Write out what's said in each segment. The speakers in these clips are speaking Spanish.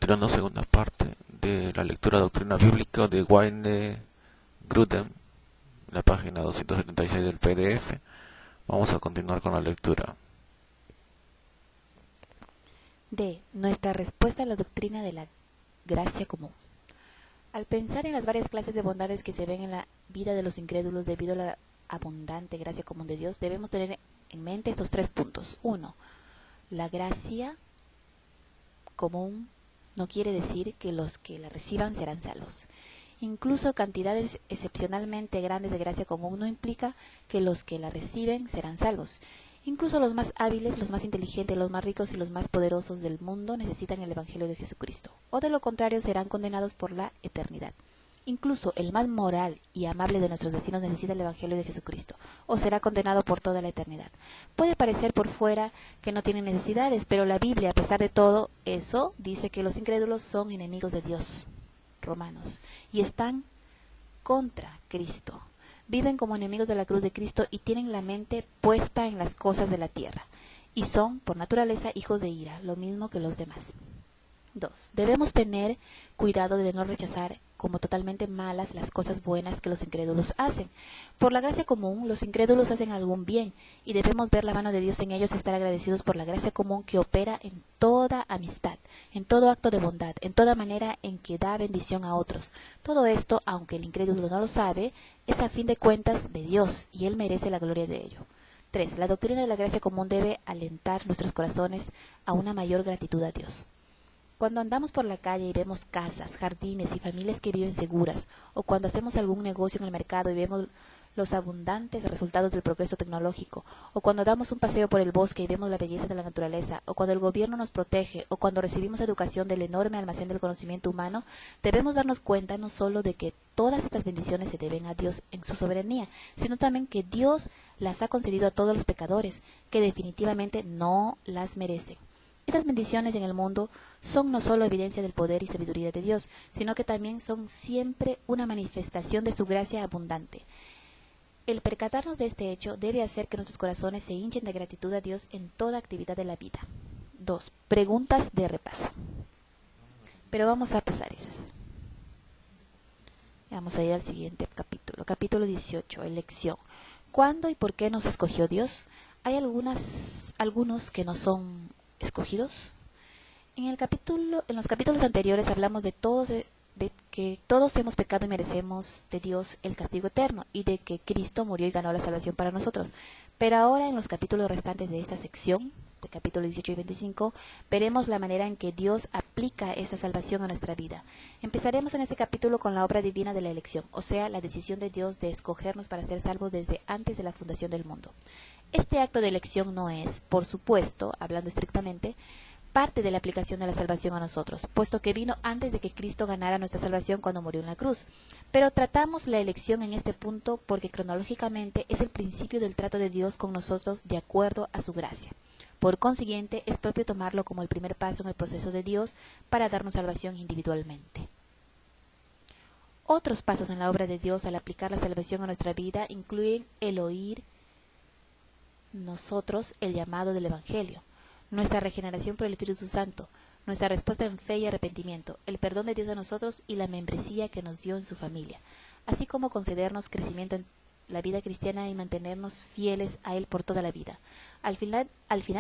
continuando segunda parte de la lectura de Doctrina Bíblica de Wayne Grudem, la página 276 del PDF. Vamos a continuar con la lectura. D. Nuestra respuesta a la doctrina de la gracia común. Al pensar en las varias clases de bondades que se ven en la vida de los incrédulos debido a la abundante gracia común de Dios, debemos tener en mente estos 3 puntos. 1. La gracia común no quiere decir que los que la reciban serán salvos. Incluso cantidades excepcionalmente grandes de gracia común no implica que los que la reciben serán salvos. Incluso los más hábiles, los más inteligentes, los más ricos y los más poderosos del mundo necesitan el Evangelio de Jesucristo, o de lo contrario serán condenados por la eternidad. Incluso el más moral y amable de nuestros vecinos necesita el Evangelio de Jesucristo, o será condenado por toda la eternidad. Puede parecer por fuera que no tienen necesidades, pero la Biblia, a pesar de todo eso, dice que los incrédulos son enemigos de Dios, Romanos, y están contra Cristo. Viven como enemigos de la cruz de Cristo y tienen la mente puesta en las cosas de la tierra, y son, por naturaleza, hijos de ira, lo mismo que los demás. 2. Debemos tener cuidado de no rechazar como totalmente malas las cosas buenas que los incrédulos hacen. Por la gracia común, los incrédulos hacen algún bien, y debemos ver la mano de Dios en ellos y estar agradecidos por la gracia común que opera en toda amistad, en todo acto de bondad, en toda manera en que da bendición a otros. Todo esto, aunque el incrédulo no lo sabe, es a fin de cuentas de Dios, y Él merece la gloria de ello. 3. La doctrina de la gracia común debe alentar nuestros corazones a una mayor gratitud a Dios. Cuando andamos por la calle y vemos casas, jardines y familias que viven seguras, o cuando hacemos algún negocio en el mercado y vemos los abundantes resultados del progreso tecnológico, o cuando damos un paseo por el bosque y vemos la belleza de la naturaleza, o cuando el gobierno nos protege, o cuando recibimos educación del enorme almacén del conocimiento humano, debemos darnos cuenta no solo de que todas estas bendiciones se deben a Dios en su soberanía, sino también que Dios las ha concedido a todos los pecadores, que definitivamente no las merecen. Estas bendiciones en el mundo son no solo evidencia del poder y sabiduría de Dios, sino que también son siempre una manifestación de su gracia abundante. El percatarnos de este hecho debe hacer que nuestros corazones se hinchen de gratitud a Dios en toda actividad de la vida. 2. Preguntas de repaso. Pero vamos a pasar esas. Vamos a ir al siguiente capítulo. Capítulo 18. Elección. ¿Cuándo y por qué nos escogió Dios? Hay algunos que no son escogidos. En los capítulos anteriores hablamos de que todos hemos pecado y merecemos de Dios el castigo eterno, y de que Cristo murió y ganó la salvación para nosotros. Pero ahora, en los capítulos restantes de esta sección, de capítulos 18 y 25, veremos la manera en que Dios aplica esa salvación a nuestra vida. Empezaremos en este capítulo con la obra divina de la elección, o sea, la decisión de Dios de escogernos para ser salvos desde antes de la fundación del mundo. Este acto de elección no es, por supuesto, hablando estrictamente, parte de la aplicación de la salvación a nosotros, puesto que vino antes de que Cristo ganara nuestra salvación cuando murió en la cruz. Pero tratamos la elección en este punto porque cronológicamente es el principio del trato de Dios con nosotros de acuerdo a su gracia. Por consiguiente, es propio tomarlo como el primer paso en el proceso de Dios para darnos salvación individualmente. Otros pasos en la obra de Dios al aplicar la salvación a nuestra vida incluyen el oír nosotros el llamado del Evangelio, nuestra regeneración por el Espíritu Santo, nuestra respuesta en fe y arrepentimiento, el perdón de Dios a nosotros y la membresía que nos dio en su familia, así como concedernos crecimiento en la vida cristiana y mantenernos fieles a Él por toda la vida. Al final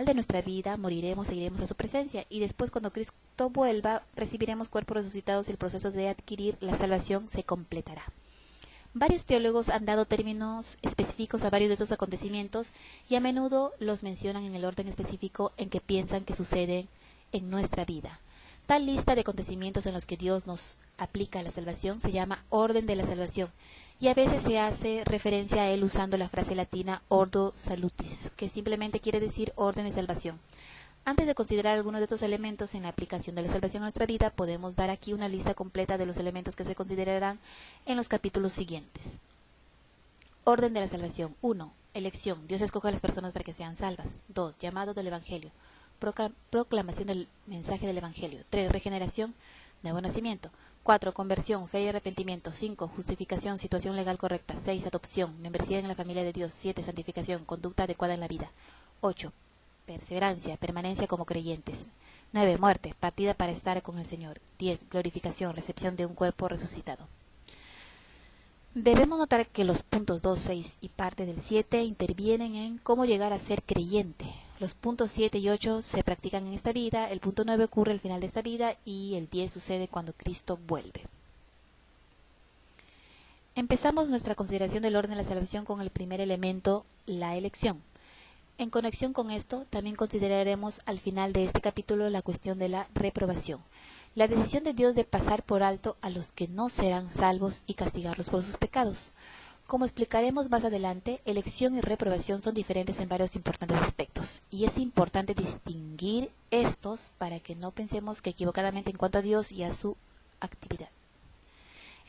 de nuestra vida moriremos e iremos a su presencia, y después, cuando Cristo vuelva, recibiremos cuerpos resucitados y el proceso de adquirir la salvación se completará. Varios teólogos han dado términos específicos a varios de estos acontecimientos y a menudo los mencionan en el orden específico en que piensan que suceden en nuestra vida. Tal lista de acontecimientos en los que Dios nos aplica la salvación se llama orden de la salvación, y a veces se hace referencia a él usando la frase latina ordo salutis, que simplemente quiere decir orden de salvación. Antes de considerar algunos de estos elementos en la aplicación de la salvación a nuestra vida, podemos dar aquí una lista completa de los elementos que se considerarán en los capítulos siguientes. Orden de la salvación. 1. Elección. Dios escoge a las personas para que sean salvas. 2. Llamado del Evangelio. Proclamación del mensaje del Evangelio. 3. Regeneración. Nuevo nacimiento. 4. Conversión, fe y arrepentimiento. 5. Justificación, situación legal correcta. 6. Adopción, membresía en la familia de Dios. 7. Santificación, conducta adecuada en la vida. 8. Perseverancia, permanencia como creyentes. 9. Muerte, partida para estar con el Señor. 10. Glorificación, recepción de un cuerpo resucitado. Debemos notar que los puntos 2, 6 y parte del 7 intervienen en cómo llegar a ser creyente. Los puntos 7 y 8 se practican en esta vida, el punto 9 ocurre al final de esta vida y el 10 sucede cuando Cristo vuelve. Empezamos nuestra consideración del orden de la salvación con el primer elemento, la elección. En conexión con esto, también consideraremos al final de este capítulo la cuestión de la reprobación. La decisión de Dios de pasar por alto a los que no serán salvos y castigarlos por sus pecados. Como explicaremos más adelante, elección y reprobación son diferentes en varios importantes aspectos, y es importante distinguir estos para que no pensemos que equivocadamente en cuanto a Dios y a su actividad.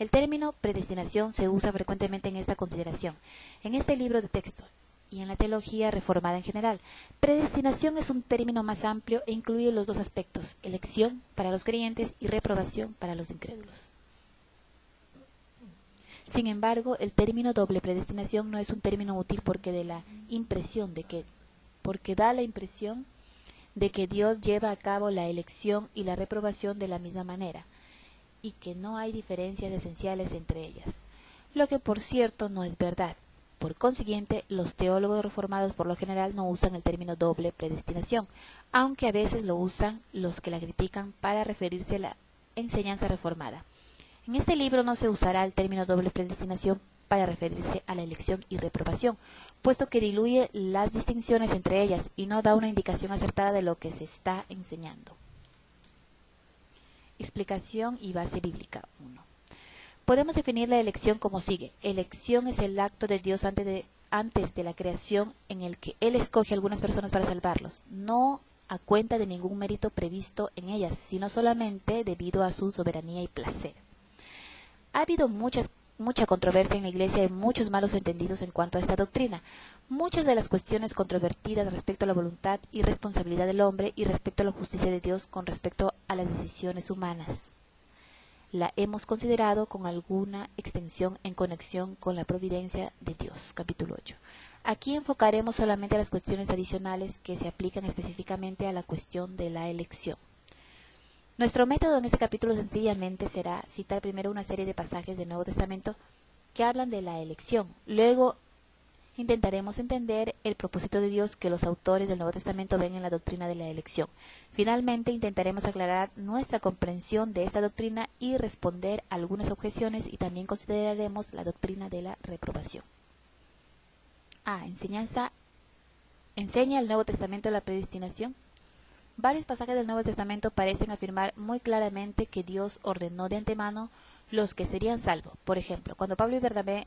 El término predestinación se usa frecuentemente en esta consideración, en este libro de texto, y en la teología reformada en general. Predestinación es un término más amplio e incluye los dos aspectos, elección para los creyentes y reprobación para los incrédulos. Sin embargo, el término doble predestinación no es un término útil porque da la impresión de que Dios lleva a cabo la elección y la reprobación de la misma manera, y que no hay diferencias esenciales entre ellas, lo que por cierto no es verdad. Por consiguiente, los teólogos reformados por lo general no usan el término doble predestinación, aunque a veces lo usan los que la critican para referirse a la enseñanza reformada. En este libro no se usará el término doble predestinación para referirse a la elección y reprobación, puesto que diluye las distinciones entre ellas y no da una indicación acertada de lo que se está enseñando. Explicación y base bíblica 1. Podemos definir la elección como sigue. Elección es el acto de Dios antes de la creación en el que Él escoge a algunas personas para salvarlos, no a cuenta de ningún mérito previsto en ellas, sino solamente debido a su soberanía y placer. Ha habido mucha controversia en la Iglesia y muchos malos entendidos en cuanto a esta doctrina. Muchas de las cuestiones controvertidas respecto a la voluntad y responsabilidad del hombre y respecto a la justicia de Dios con respecto a las decisiones humanas la hemos considerado con alguna extensión en conexión con la providencia de Dios. Capítulo 8. Aquí enfocaremos solamente las cuestiones adicionales que se aplican específicamente a la cuestión de la elección. Nuestro método en este capítulo sencillamente será citar primero una serie de pasajes del Nuevo Testamento que hablan de la elección. Luego intentaremos entender el propósito de Dios que los autores del Nuevo Testamento ven en la doctrina de la elección. Finalmente, intentaremos aclarar nuestra comprensión de esta doctrina y responder a algunas objeciones y también consideraremos la doctrina de la reprobación. ¿Enseña el Nuevo Testamento la predestinación? Varios pasajes del Nuevo Testamento parecen afirmar muy claramente que Dios ordenó de antemano los que serían salvos. Por ejemplo, cuando Pablo y Bernabé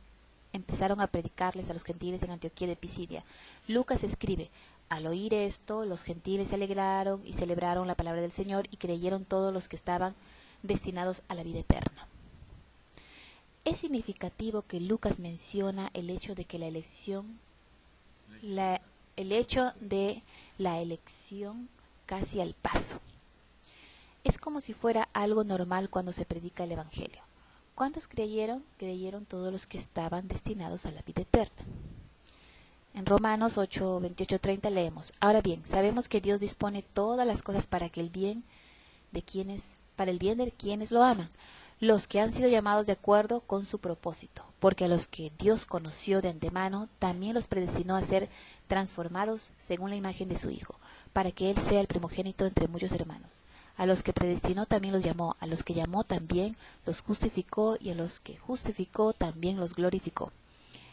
empezaron a predicarles a los gentiles en Antioquía de Pisidia, Lucas escribe: al oír esto, los gentiles se alegraron y celebraron la palabra del Señor y creyeron todos los que estaban destinados a la vida eterna. Es significativo que Lucas menciona el hecho de que la elección casi al paso. Es como si fuera algo normal cuando se predica el Evangelio. ¿Cuántos creyeron? Creyeron todos los que estaban destinados a la vida eterna. En Romanos 8, 28, 30 leemos: ahora bien, sabemos que Dios dispone todas las cosas para el bien de quienes lo aman, los que han sido llamados de acuerdo con su propósito, porque a los que Dios conoció de antemano, también los predestinó a ser transformados según la imagen de su Hijo, para que Él sea el primogénito entre muchos hermanos. A los que predestinó también los llamó, a los que llamó también los justificó, y a los que justificó también los glorificó.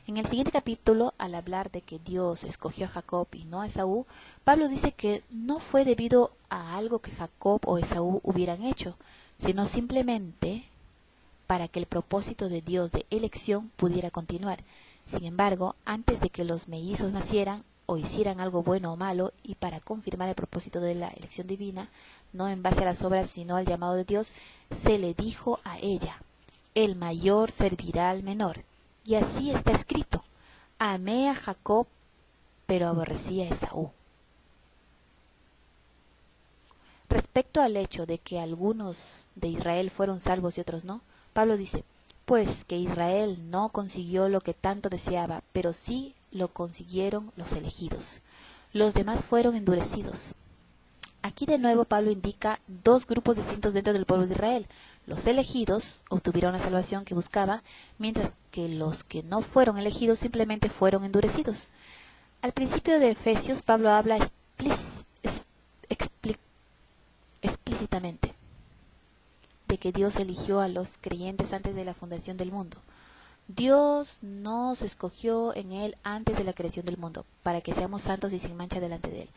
En el siguiente capítulo, al hablar de que Dios escogió a Jacob y no a Esaú, Pablo dice que no fue debido a algo que Jacob o Esaú hubieran hecho, sino simplemente para que el propósito de Dios de elección pudiera continuar. Sin embargo, antes de que los mellizos nacieran o hicieran algo bueno o malo, y para confirmar el propósito de la elección divina, no en base a las obras sino al llamado de Dios, se le dijo a ella: el mayor servirá al menor. Y así está escrito: amé a Jacob, pero aborrecí a Esaú. Respecto al hecho de que algunos de Israel fueron salvos y otros no, Pablo dice: pues que Israel no consiguió lo que tanto deseaba, pero sí lo consiguieron los elegidos. Los demás fueron endurecidos. Aquí de nuevo Pablo indica dos grupos distintos dentro del pueblo de Israel. Los elegidos obtuvieron la salvación que buscaba, mientras que los que no fueron elegidos simplemente fueron endurecidos. Al principio de Efesios, Pablo habla explícitamente de que Dios eligió a los creyentes antes de la fundación del mundo. Dios nos escogió en Él antes de la creación del mundo, para que seamos santos y sin mancha delante de Él.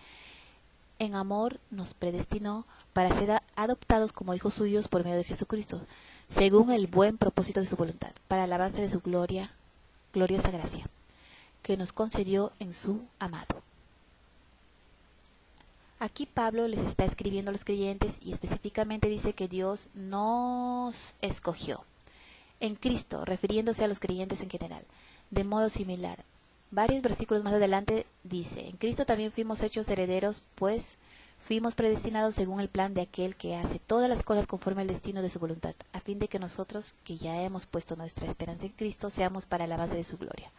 En amor nos predestinó para ser adoptados como hijos suyos por medio de Jesucristo, según el buen propósito de su voluntad, para el avance de su gloriosa gracia, que nos concedió en su amado. Aquí Pablo les está escribiendo a los creyentes y específicamente dice que Dios nos escogió en Cristo, refiriéndose a los creyentes en general. De modo similar, varios versículos más adelante dice, en Cristo también fuimos hechos herederos, pues fuimos predestinados según el plan de aquel que hace todas las cosas conforme al destino de su voluntad, a fin de que nosotros, que ya hemos puesto nuestra esperanza en Cristo, seamos para el avance de su gloria.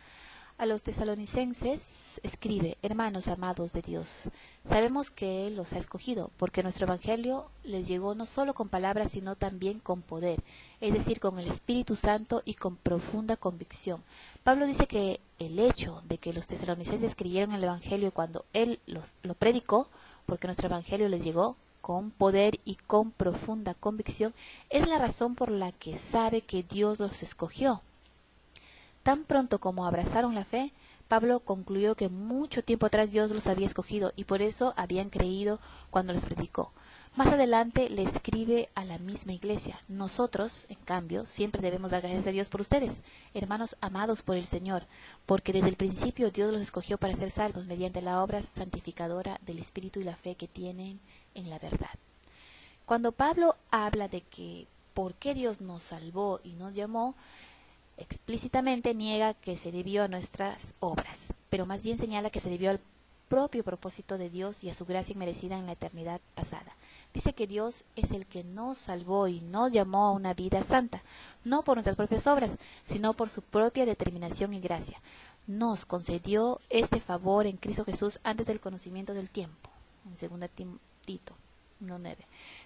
A los tesalonicenses escribe, hermanos amados de Dios, sabemos que Él los ha escogido, porque nuestro evangelio les llegó no solo con palabras, sino también con poder, es decir, con el Espíritu Santo y con profunda convicción. Pablo dice que el hecho de que los tesalonicenses creyeron en el evangelio cuando Él lo predicó, porque nuestro evangelio les llegó con poder y con profunda convicción, es la razón por la que sabe que Dios los escogió. Tan pronto como abrazaron la fe, Pablo concluyó que mucho tiempo atrás Dios los había escogido y por eso habían creído cuando les predicó. Más adelante le escribe a la misma iglesia. Nosotros, en cambio, siempre debemos dar gracias a Dios por ustedes, hermanos amados por el Señor, porque desde el principio Dios los escogió para ser salvos mediante la obra santificadora del Espíritu y la fe que tienen en la verdad. Cuando Pablo habla de que por qué Dios nos salvó y nos llamó, explícitamente niega que se debió a nuestras obras, pero más bien señala que se debió al propio propósito de Dios y a su gracia inmerecida en la eternidad pasada. Dice que Dios es el que nos salvó y nos llamó a una vida santa, no por nuestras propias obras, sino por su propia determinación y gracia. Nos concedió este favor en Cristo Jesús antes del conocimiento del tiempo, en 2 Tito 1:9.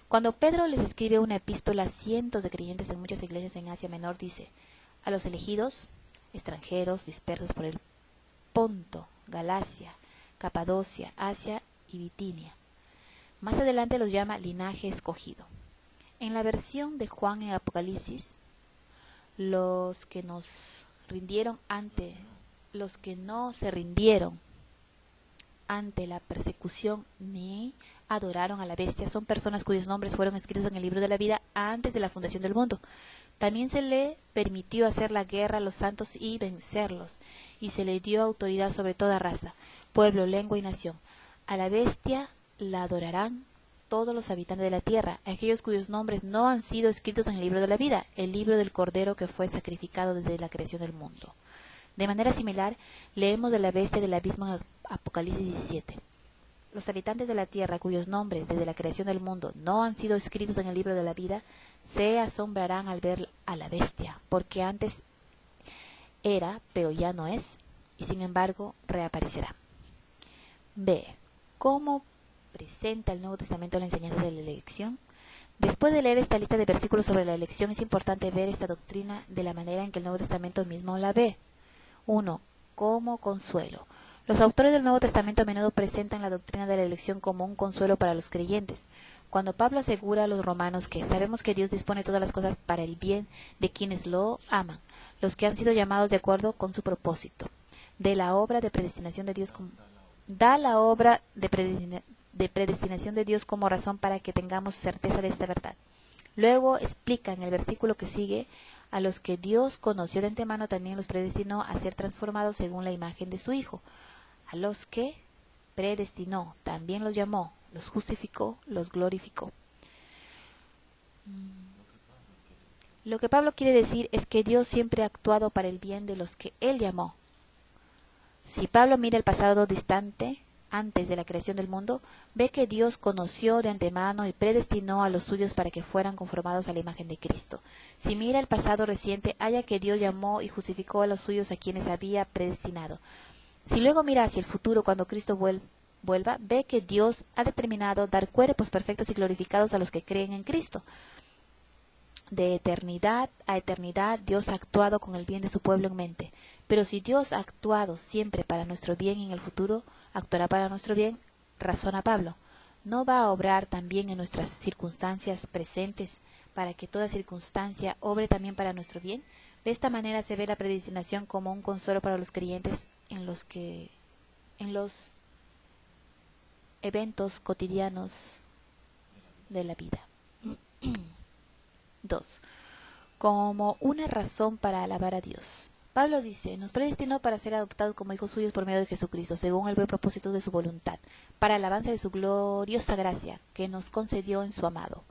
Cuando Pedro les escribe una epístola a cientos de creyentes en muchas iglesias en Asia Menor, dice, a los elegidos, extranjeros dispersos por el Ponto, Galacia, Capadocia, Asia y Bitinia. Más adelante los llama linaje escogido. En la versión de Juan en Apocalipsis, los que no se rindieron ante la persecución ni adoraron a la bestia son personas cuyos nombres fueron escritos en el libro de la vida antes de la fundación del mundo. También se le permitió hacer la guerra a los santos y vencerlos, y se le dio autoridad sobre toda raza, pueblo, lengua y nación. A la bestia la adorarán todos los habitantes de la tierra, aquellos cuyos nombres no han sido escritos en el libro de la vida, el libro del Cordero que fue sacrificado desde la creación del mundo. De manera similar, leemos de la bestia del abismo en Apocalipsis 17. Los habitantes de la tierra cuyos nombres desde la creación del mundo no han sido escritos en el libro de la vida, se asombrarán al ver a la bestia, porque antes era, pero ya no es, y sin embargo reaparecerá. B. ¿Cómo presenta el Nuevo Testamento la enseñanza de la elección? Después de leer esta lista de versículos sobre la elección, es importante ver esta doctrina de la manera en que el Nuevo Testamento mismo la ve. 1. Como consuelo. Los autores del Nuevo Testamento a menudo presentan la doctrina de la elección como un consuelo para los creyentes. Cuando Pablo asegura a los romanos que sabemos que Dios dispone todas las cosas para el bien de quienes lo aman, los que han sido llamados de acuerdo con su propósito, da la obra de predestinación de Dios como razón para que tengamos certeza de esta verdad. Luego explica en el versículo que sigue, a los que Dios conoció de antemano también los predestinó a ser transformados según la imagen de su Hijo. A los que predestinó también los llamó, los justificó, los glorificó. Lo que Pablo quiere decir es que Dios siempre ha actuado para el bien de los que Él llamó. Si Pablo mira el pasado distante, antes de la creación del mundo, ve que Dios conoció de antemano y predestinó a los suyos para que fueran conformados a la imagen de Cristo. Si mira el pasado reciente, halla que Dios llamó y justificó a los suyos a quienes había predestinado. Si luego mira hacia el futuro, cuando Cristo ve que Dios ha determinado dar cuerpos perfectos y glorificados a los que creen en Cristo. De eternidad a eternidad Dios ha actuado con el bien de su pueblo en mente. Pero si Dios ha actuado siempre para nuestro bien y en el futuro actuará para nuestro bien, razona Pablo, ¿no va a obrar también en nuestras circunstancias presentes para que toda circunstancia obre también para nuestro bien? De esta manera se ve la predestinación como un consuelo para los creyentes en los eventos cotidianos de la vida. 2. Como una razón para alabar a Dios. Pablo dice, nos predestinó para ser adoptados como hijos suyos por medio de Jesucristo, según el buen propósito de su voluntad, para alabanza de su gloriosa gracia, que nos concedió en su amado.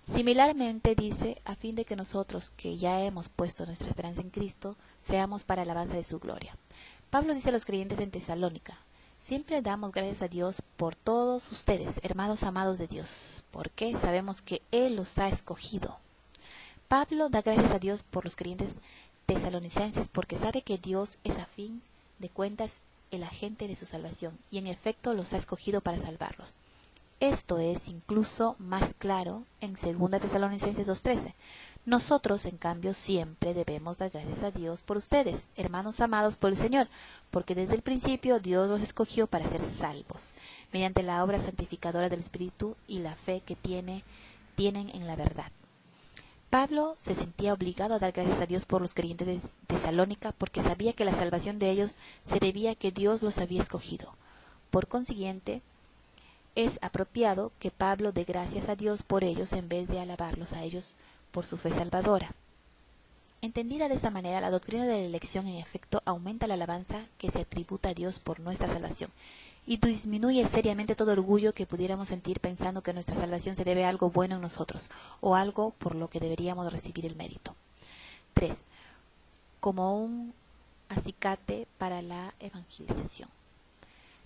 Similarmente dice, a fin de que nosotros, que ya hemos puesto nuestra esperanza en Cristo, seamos para alabanza de su gloria. Pablo dice a los creyentes en Tesalónica, siempre damos gracias a Dios por todos ustedes, hermanos amados de Dios, porque sabemos que Él los ha escogido. Pablo da gracias a Dios por los creyentes tesalonicenses porque sabe que Dios es a fin de cuentas el agente de su salvación y en efecto los ha escogido para salvarlos. Esto es incluso más claro en 2 Tesalonicenses 2:13. Nosotros, en cambio, siempre debemos dar gracias a Dios por ustedes, hermanos amados por el Señor, porque desde el principio Dios los escogió para ser salvos, mediante la obra santificadora del Espíritu y la fe que tienen en la verdad. Pablo se sentía obligado a dar gracias a Dios por los creyentes de Tesalónica porque sabía que la salvación de ellos se debía a que Dios los había escogido. Por consiguiente, es apropiado que Pablo dé gracias a Dios por ellos en vez de alabarlos a ellos por su fe salvadora. Entendida de esta manera, la doctrina de la elección en efecto aumenta la alabanza que se atributa a Dios por nuestra salvación y disminuye seriamente todo orgullo que pudiéramos sentir pensando que nuestra salvación se debe a algo bueno en nosotros o algo por lo que deberíamos recibir el mérito. 3. Como un acicate para la evangelización.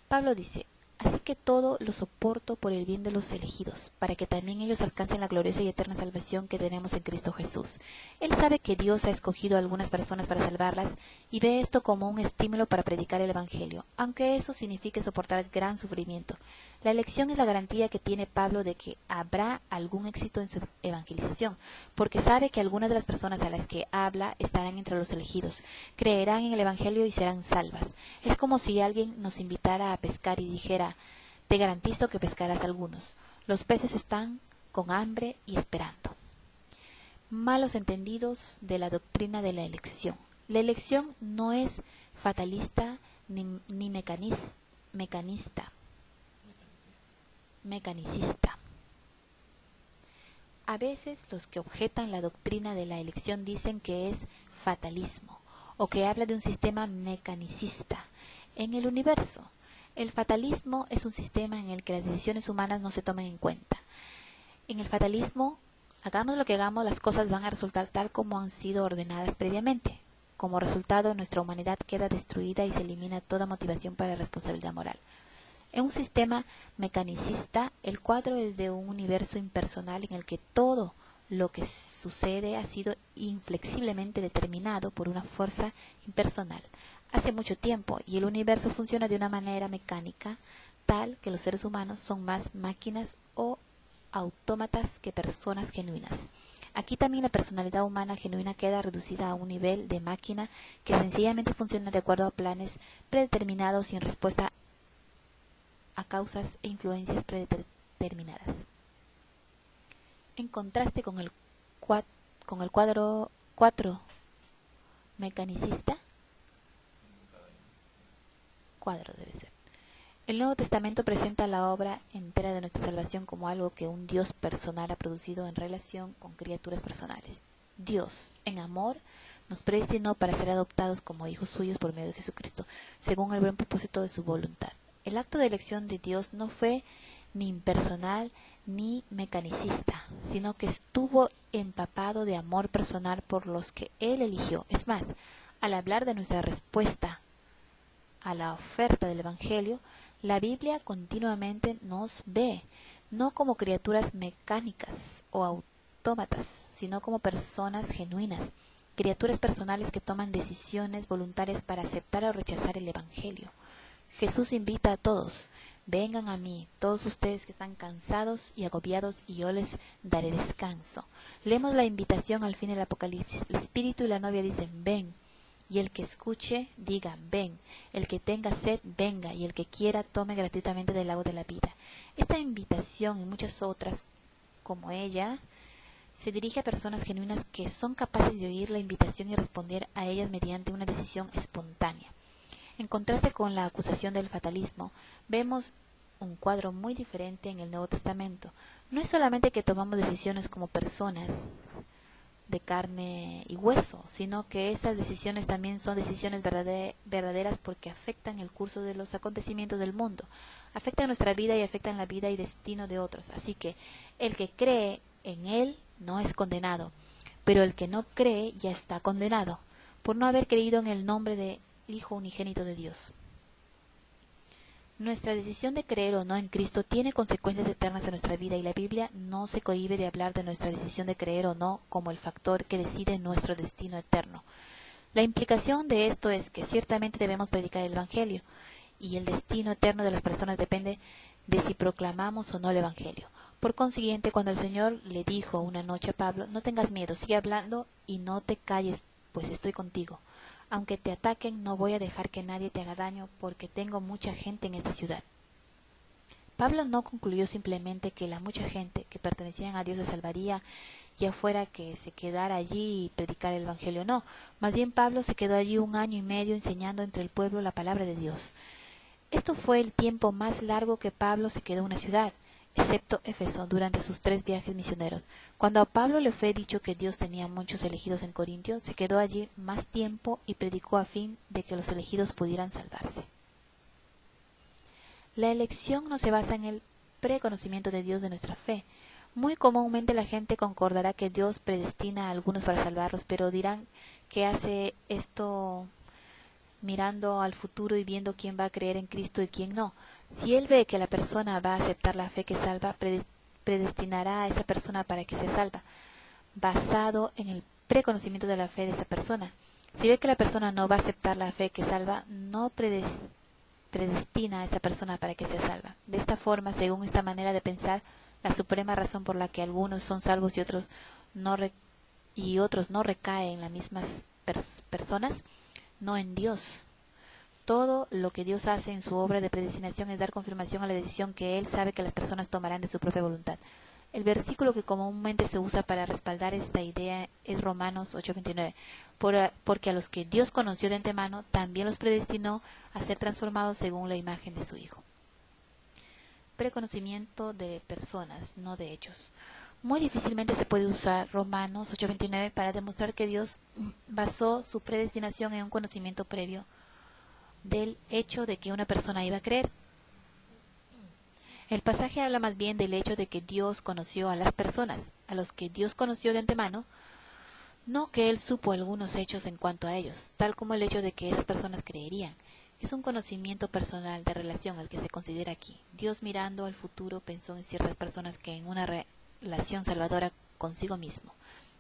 Pablo dice, así que todo lo soporto por el bien de los elegidos, para que también ellos alcancen la gloriosa y eterna salvación que tenemos en Cristo Jesús. Él sabe que Dios ha escogido a algunas personas para salvarlas y ve esto como un estímulo para predicar el Evangelio, aunque eso signifique soportar gran sufrimiento. La elección es la garantía que tiene Pablo de que habrá algún éxito en su evangelización, porque sabe que algunas de las personas a las que habla estarán entre los elegidos, creerán en el Evangelio y serán salvas. Es como si alguien nos invitara a pescar y dijera, te garantizo que pescarás algunos. Los peces están con hambre y esperando. Malos entendidos de la doctrina de la elección. La elección no es fatalista ni mecanicista. A veces los que objetan la doctrina de la elección dicen que es fatalismo o que habla de un sistema mecanicista en el universo. El fatalismo es un sistema en el que las decisiones humanas no se toman en cuenta. En el fatalismo, hagamos lo que hagamos, las cosas van a resultar tal como han sido ordenadas previamente. Como resultado, nuestra humanidad queda destruida y se elimina toda motivación para la responsabilidad moral. En un sistema mecanicista, el cuadro es de un universo impersonal en el que todo lo que sucede ha sido inflexiblemente determinado por una fuerza impersonal hace mucho tiempo, y el universo funciona de una manera mecánica tal que los seres humanos son más máquinas o autómatas que personas genuinas. Aquí también la personalidad humana genuina queda reducida a un nivel de máquina que sencillamente funciona de acuerdo a planes predeterminados y en respuesta a causas e influencias predeterminadas. En contraste con el cuadro 4 mecanicista, el Nuevo Testamento presenta la obra entera de nuestra salvación como algo que un Dios personal ha producido en relación con criaturas personales. Dios, en amor, nos predestinó para ser adoptados como hijos suyos por medio de Jesucristo, según el buen propósito de su voluntad. El acto de elección de Dios no fue ni impersonal ni mecanicista, sino que estuvo empapado de amor personal por los que Él eligió. Es más, al hablar de nuestra respuesta a la oferta del Evangelio, la Biblia continuamente nos ve, no como criaturas mecánicas o autómatas, sino como personas genuinas, criaturas personales que toman decisiones voluntarias para aceptar o rechazar el Evangelio. Jesús invita a todos: vengan a mí, todos ustedes que están cansados y agobiados, y yo les daré descanso. Leemos la invitación al fin del Apocalipsis. El Espíritu y la novia dicen: ven. Y el que escuche, diga: ven. El que tenga sed, venga. Y el que quiera, tome gratuitamente del agua de la vida. Esta invitación y muchas otras como ella se dirige a personas genuinas que son capaces de oír la invitación y responder a ellas mediante una decisión espontánea. En contraste con la acusación del fatalismo, vemos un cuadro muy diferente en el Nuevo Testamento. No es solamente que tomamos decisiones como personas de carne y hueso, sino que estas decisiones también son decisiones verdaderas porque afectan el curso de los acontecimientos del mundo, afectan nuestra vida y afectan la vida y destino de otros. Así que el que cree en Él no es condenado, pero el que no cree ya está condenado, por no haber creído en el nombre del Hijo unigénito de Dios. Nuestra decisión de creer o no en Cristo tiene consecuencias eternas en nuestra vida, y la Biblia no se cohíbe de hablar de nuestra decisión de creer o no como el factor que decide nuestro destino eterno. La implicación de esto es que ciertamente debemos predicar el Evangelio, y el destino eterno de las personas depende de si proclamamos o no el Evangelio. Por consiguiente, cuando el Señor le dijo una noche a Pablo: no tengas miedo, sigue hablando y no te calles, pues estoy contigo. Aunque te ataquen, no voy a dejar que nadie te haga daño, porque tengo mucha gente en esta ciudad. Pablo no concluyó simplemente que la mucha gente que pertenecían a Dios se salvaría, ya fuera que se quedara allí y predicar el Evangelio. No, más bien Pablo se quedó allí 1 año y medio enseñando entre el pueblo la palabra de Dios. Esto fue el tiempo más largo que Pablo se quedó en una ciudad, excepto Éfeso, durante sus 3 viajes misioneros. Cuando a Pablo le fue dicho que Dios tenía muchos elegidos en Corintio, se quedó allí más tiempo y predicó a fin de que los elegidos pudieran salvarse. La elección no se basa en el preconocimiento de Dios de nuestra fe. Muy comúnmente la gente concordará que Dios predestina a algunos para salvarlos, pero dirán que hace esto mirando al futuro y viendo quién va a creer en Cristo y quién no. Si Él ve que la persona va a aceptar la fe que salva, predestinará a esa persona para que sea salva, basado en el preconocimiento de la fe de esa persona. Si ve que la persona no va a aceptar la fe que salva, no predestina a esa persona para que sea salva. De esta forma, según esta manera de pensar, la suprema razón por la que algunos son salvos y otros no recae en las mismas personas, no en Dios. Todo lo que Dios hace en su obra de predestinación es dar confirmación a la decisión que Él sabe que las personas tomarán de su propia voluntad. El versículo que comúnmente se usa para respaldar esta idea es Romanos 8:29, porque a los que Dios conoció de antemano, también los predestinó a ser transformados según la imagen de su Hijo. Preconocimiento de personas, no de hechos. Muy difícilmente se puede usar Romanos 8:29 para demostrar que Dios basó su predestinación en un conocimiento previo del hecho de que una persona iba a creer. El pasaje habla más bien del hecho de que Dios conoció a las personas, a los que Dios conoció de antemano, no que Él supo algunos hechos en cuanto a ellos, tal como el hecho de que esas personas creerían. Es un conocimiento personal de relación el que se considera aquí. Dios, mirando al futuro, pensó en ciertas personas que en una relación salvadora consigo mismo,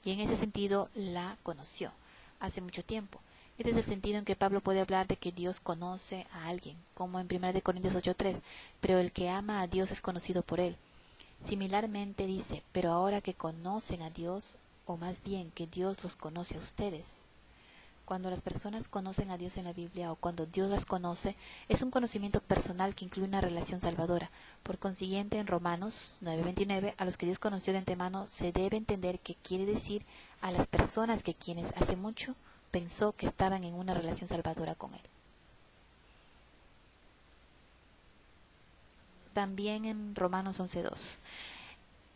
y en ese sentido la conoció hace mucho tiempo. Este es el sentido en que Pablo puede hablar de que Dios conoce a alguien, como en 1 Corintios 8:3, pero el que ama a Dios es conocido por él. Similarmente dice: pero ahora que conocen a Dios, o más bien que Dios los conoce a ustedes. Cuando las personas conocen a Dios en la Biblia, o cuando Dios las conoce, es un conocimiento personal que incluye una relación salvadora. Por consiguiente, en Romanos 9:29, a los que Dios conoció de antemano, se debe entender que quiere decir a las personas que quienes hace mucho pensó que estaban en una relación salvadora con Él. También en Romanos 11:2.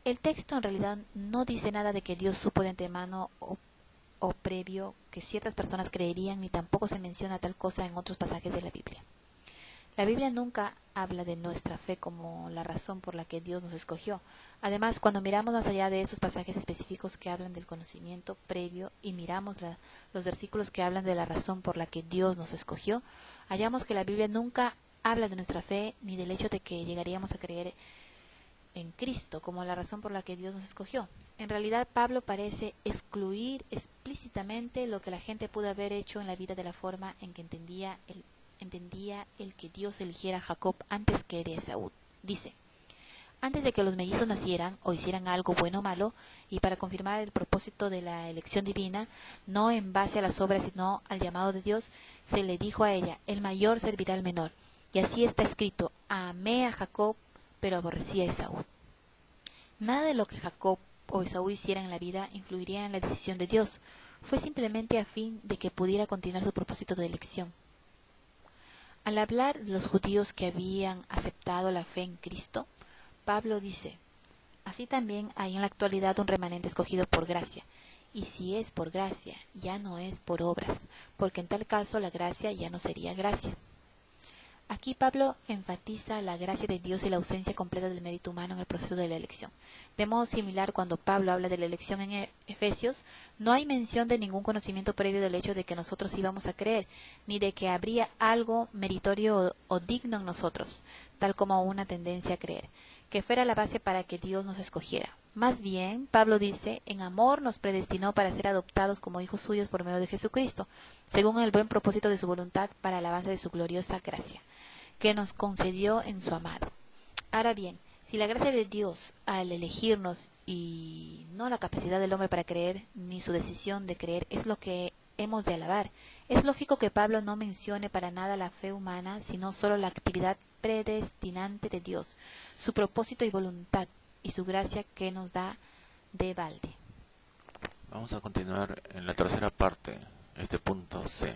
El texto en realidad no dice nada de que Dios supo de antemano o previo que ciertas personas creerían, ni tampoco se menciona tal cosa en otros pasajes de la Biblia. La Biblia nunca habla de nuestra fe como la razón por la que Dios nos escogió. Además, cuando miramos más allá de esos pasajes específicos que hablan del conocimiento previo y miramos los versículos que hablan de la razón por la que Dios nos escogió, hallamos que la Biblia nunca habla de nuestra fe ni del hecho de que llegaríamos a creer en Cristo como la razón por la que Dios nos escogió. En realidad, Pablo parece excluir explícitamente lo que la gente pudo haber hecho en la vida de la forma en que entendía el entendía el que Dios eligiera a Jacob antes que de Esaú. Dice: antes de que los mellizos nacieran o hicieran algo bueno o malo, y para confirmar el propósito de la elección divina, no en base a las obras sino al llamado de Dios, se le dijo a ella: el mayor servirá al menor. Y así está escrito: amé a Jacob, pero aborrecí a Esaú. Nada de lo que Jacob o Esaú hicieran en la vida influiría en la decisión de Dios. Fue simplemente a fin de que pudiera continuar su propósito de elección. Al hablar de los judíos que habían aceptado la fe en Cristo, Pablo dice: así también hay en la actualidad un remanente escogido por gracia, y si es por gracia, ya no es por obras, porque en tal caso la gracia ya no sería gracia. Aquí Pablo enfatiza la gracia de Dios y la ausencia completa del mérito humano en el proceso de la elección. De modo similar, cuando Pablo habla de la elección en Efesios, no hay mención de ningún conocimiento previo del hecho de que nosotros íbamos a creer, ni de que habría algo meritorio o digno en nosotros, tal como una tendencia a creer, que fuera la base para que Dios nos escogiera. Más bien, Pablo dice: en amor nos predestinó para ser adoptados como hijos suyos por medio de Jesucristo, según el buen propósito de su voluntad, para alabanza de su gloriosa gracia, que nos concedió en su amado. Ahora bien, si la gracia de Dios al elegirnos y no la capacidad del hombre para creer, ni su decisión de creer, es lo que hemos de alabar, es lógico que Pablo no mencione para nada la fe humana, sino solo la actividad predestinante de Dios, su propósito y voluntad, y su gracia que nos da de balde. Vamos a continuar en la tercera parte, este punto C.